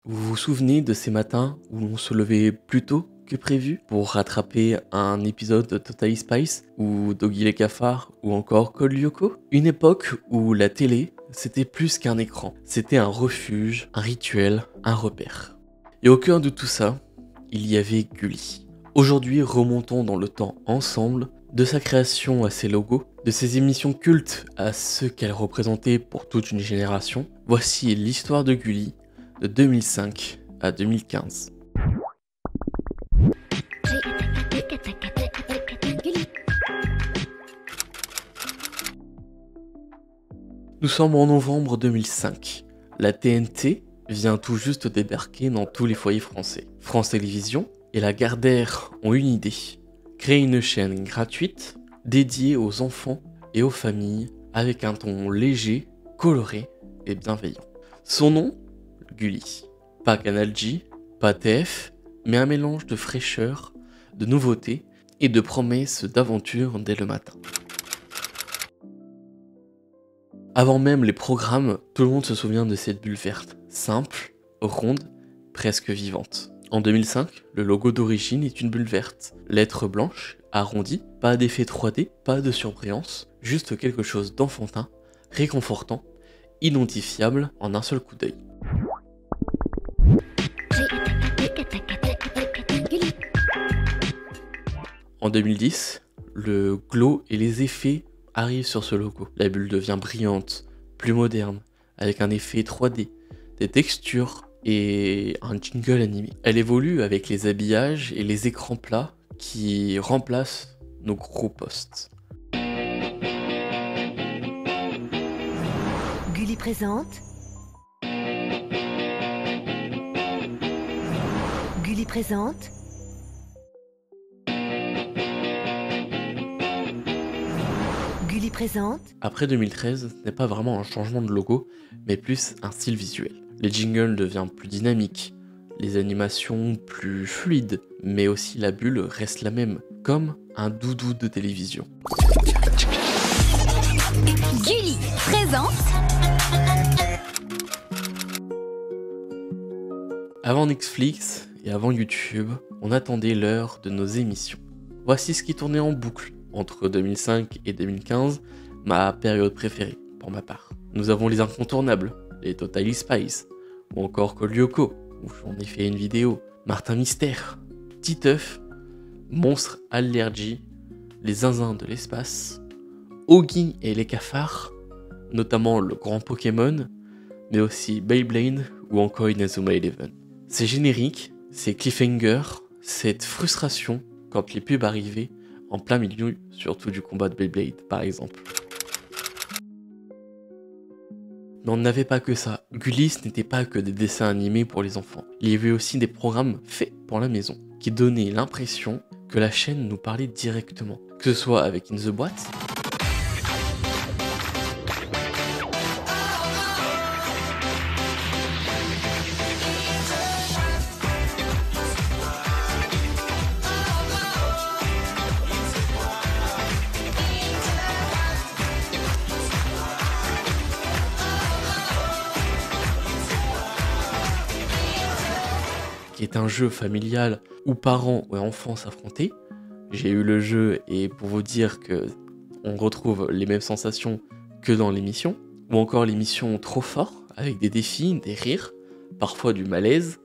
Vous vous souvenez de ces matins où l'on se levait plus tôt que prévu pour rattraper un épisode de Totally Spice ou Doggy les cafards ou encore Code Lyoko? Une époque où la télé, c'était plus qu'un écran, c'était un refuge, un rituel, un repère. Et au cœur de tout ça, il y avait Gulli. Aujourd'hui, remontons dans le temps ensemble, de sa création à ses logos, de ses émissions cultes à ce qu'elle représentait pour toute une génération. Voici l'histoire de Gulli de 2005 à 2015. Nous sommes en novembre 2005. La TNT vient tout juste débarquer dans tous les foyers français. France Télévisions et la Gardère ont une idée. Créer une chaîne gratuite dédiée aux enfants et aux familles avec un ton léger, coloré et bienveillant. Son nom, Gulli. Pas Canal J, pas TF, mais un mélange de fraîcheur, de nouveautés et de promesses d'aventure dès le matin. Avant même les programmes, tout le monde se souvient de cette bulle verte, simple, ronde, presque vivante. En 2005, le logo d'origine est une bulle verte, lettres blanches, arrondies, pas d'effet 3D, pas de surbrillance, juste quelque chose d'enfantin, réconfortant, identifiable en un seul coup d'œil. En 2010, le glow et les effets arrivent sur ce logo. La bulle devient brillante, plus moderne, avec un effet 3D, des textures et un jingle animé. Elle évolue avec les habillages et les écrans plats qui remplacent nos gros posts. Gulli présente. Gulli présente. Gulli présente. Après 2013, ce n'est pas vraiment un changement de logo, mais plus un style visuel. Les jingles deviennent plus dynamiques, les animations plus fluides, mais aussi la bulle reste la même, comme un doudou de télévision. Gulli présente. Avant Netflix et avant YouTube, on attendait l'heure de nos émissions. Voici ce qui tournait en boucle entre 2005 et 2015, ma période préférée pour ma part. Nous avons les incontournables, les Totally Spice, ou encore Code Lyoko, où j'en ai fait une vidéo, Martin Mystère, Titeuf, Monstre Allergy, les zinzins de l'espace, Oggy et les cafards, notamment le grand Pokémon, mais aussi Beyblade ou encore Inazuma Eleven. Ces génériques, ces cliffhangers, cette frustration quand les pubs arrivaient en plein milieu, surtout du combat de Beyblade par exemple. Mais on n'avait pas que ça. Gulli, ce n'était pas que des dessins animés pour les enfants. Il y avait aussi des programmes faits pour la maison, qui donnaient l'impression que la chaîne nous parlait directement. Que ce soit avec In The Boîte, qui est un jeu familial où parents et enfants s'affrontaient. J'ai eu le jeu et pour vous dire que on retrouve les mêmes sensations que dans l'émission, ou encore l'émission Trop Fort avec des défis, des rires, parfois du malaise,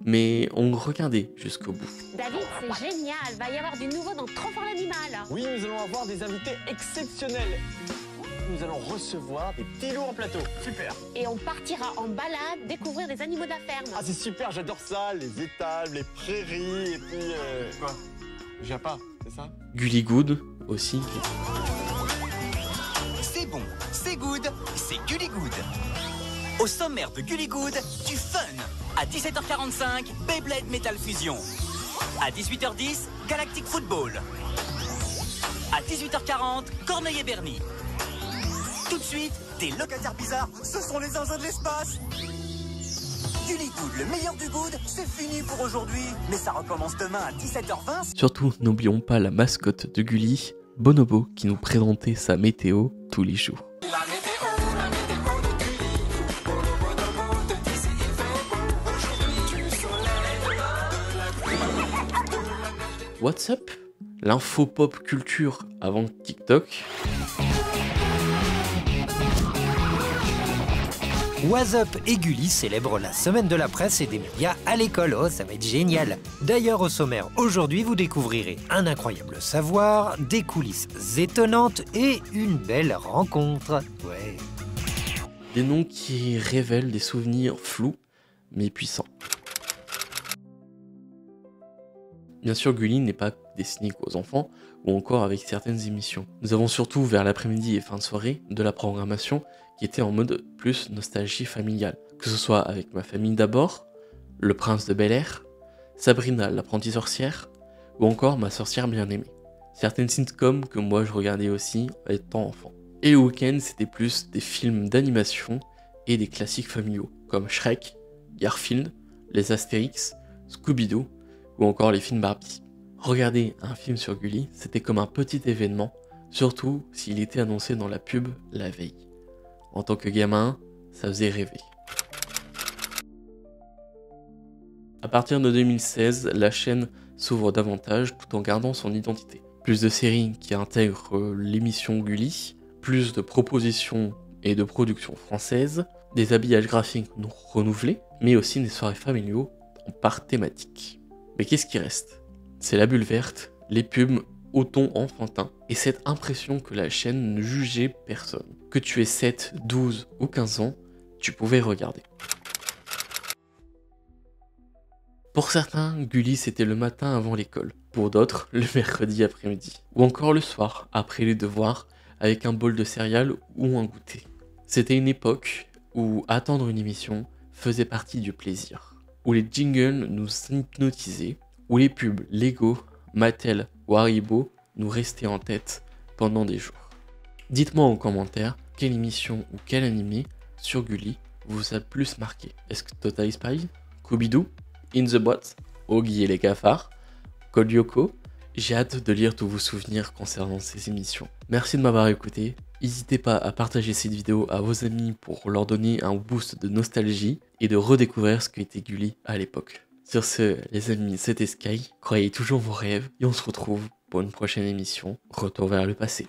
mais on regardait jusqu'au bout. David, c'est génial, va y avoir du nouveau dans Trop Fort l'animal. Oui, nous allons avoir des invités exceptionnels. Nous allons recevoir des petits loups en plateau. Super. Et on partira en balade découvrir les animaux de la ferme. Ah, c'est super, j'adore ça. Les étables, les prairies, et puis... Quoi? Japa, c'est ça? Gulli Good aussi. C'est bon, c'est good, c'est Gulli Good. Au sommaire de Gulli Good, du fun. À 17h45, Beyblade Metal Fusion. À 18h10, Galactic Football. À 18h40, Corneille et Bernie. Tout de suite, des locataires bizarres, ce sont les zinzins de l'espace. Gulli Good, le meilleur du good, c'est fini pour aujourd'hui. Mais ça recommence demain à 17h20. Surtout, n'oublions pas la mascotte de Gulli, Bonobo, qui nous présentait sa météo tous les jours. La météo de Gulli. Bonobo te dit s'il fait beau aujourd'hui. What's Up, l'info pop culture avant TikTok. What's Up et Gulli célèbrent la semaine de la presse et des médias à l'école. Oh, ça va être génial. D'ailleurs, au sommaire, aujourd'hui, vous découvrirez un incroyable savoir, des coulisses étonnantes et une belle rencontre. Ouais. Des noms qui révèlent des souvenirs flous mais puissants. Bien sûr, Gulli n'est pas destiné qu'aux enfants ou encore avec certaines émissions. Nous avons surtout vers l'après-midi et fin de soirée de la programmation qui était en mode plus nostalgie familiale. Que ce soit avec ma famille d'abord, Le Prince de Bel-Air, Sabrina l'apprentie sorcière ou encore Ma sorcière bien-aimée. Certaines sitcoms que moi je regardais aussi étant enfant. Et le week-end c'était plus des films d'animation et des classiques familiaux comme Shrek, Garfield, les Astérix, Scooby-Doo ou encore les films Barbie. Regarder un film sur Gulli, c'était comme un petit événement, surtout s'il était annoncé dans la pub la veille. En tant que gamin, ça faisait rêver. À partir de 2016, la chaîne s'ouvre davantage tout en gardant son identité. Plus de séries qui intègrent l'émission Gulli, plus de propositions et de productions françaises, des habillages graphiques renouvelés, mais aussi des soirées familiaux par thématique. Mais qu'est-ce qui reste? C'est la bulle verte, les pubs au ton enfantin, et cette impression que la chaîne ne jugeait personne. Que tu aies 7, 12 ou 15 ans, tu pouvais regarder. Pour certains, Gulli c'était le matin avant l'école, pour d'autres, le mercredi après-midi, ou encore le soir, après les devoirs, avec un bol de céréales ou un goûter. C'était une époque où attendre une émission faisait partie du plaisir, où les jingles nous hypnotisaient, où les pubs Lego, Mattel ou Haribo nous restaient en tête pendant des jours. Dites-moi en commentaire quelle émission ou quel animé sur Gulli vous a le plus marqué. Est-ce que Total Spies, Scooby-Doo, In the Boîte, Oggy et les cafards, Code Lyoko? J'ai hâte de lire tous vos souvenirs concernant ces émissions. Merci de m'avoir écouté. N'hésitez pas à partager cette vidéo à vos amis pour leur donner un boost de nostalgie et de redécouvrir ce qu'était Gulli à l'époque. Sur ce, les amis, c'était Sky. Croyez toujours vos rêves et on se retrouve pour une prochaine émission, Retour vers le passé.